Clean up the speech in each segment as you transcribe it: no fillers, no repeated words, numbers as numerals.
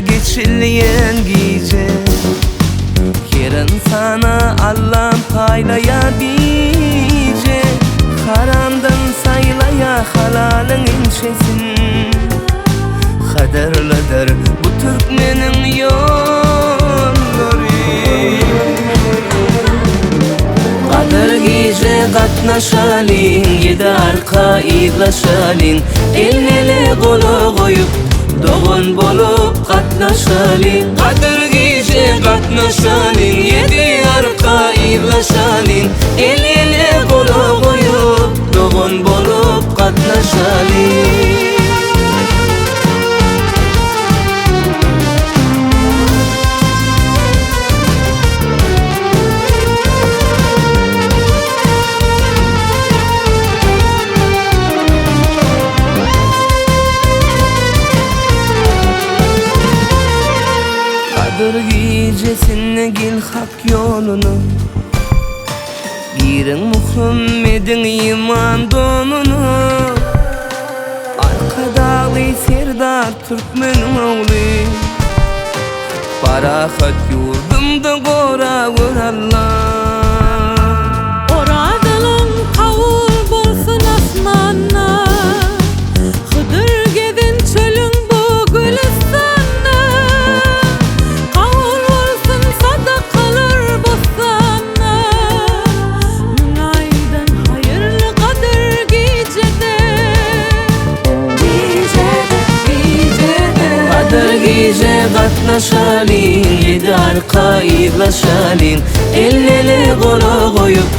geçileyen gece. Yarın sana Allah'ım paylaya bice. Haramdan saylaya halalın inşesin. Kaderlidir bu Türkmenin yolları. Kader gece katnaşalin, yedi arka idlaşalin. El ele kolu koyup doğun bolup katnaşalin. Kader gece katnaşalin, yedi arka idlaşalin. El ele kolu koyup doğun bolup katnaşalin. Kadir gecesine gel hak yolunu. Girin Muhammed'in iman donunu. Arkadalı Serdar Türkmen oğlu. Parahat yurdumda gora vur Allah. Oradalın kavul bolsun asmanna. Hıdır gedin çölün bu gülistanna. Kavul bolsun sadakalar bostanna. Münaydan hayırlı kadir gecede. Kadir gece katnaşalin, yedi arka idlaşalin. El ele kolu koyup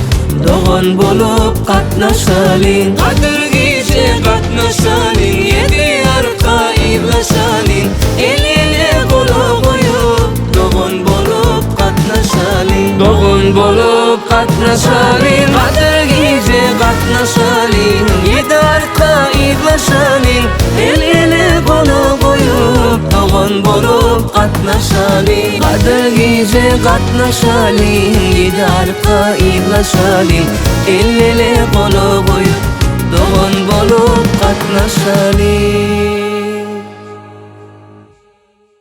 doğun bolup katnaşalin. Kadir gece katnaşalin, yedi arka idlaşalin. El ele kolu koyup doğun bolup katnaşalin. Doğun bolup katnaşalin. Kadir gece katnaşalin, yedi arka idlaşalin. El ele kolu koyup doğun bolup katnaşalin. Kadir gece katnaşalin, yedi arka idlaşalin. El ele kolu koyup doğun bolup katnaşalin.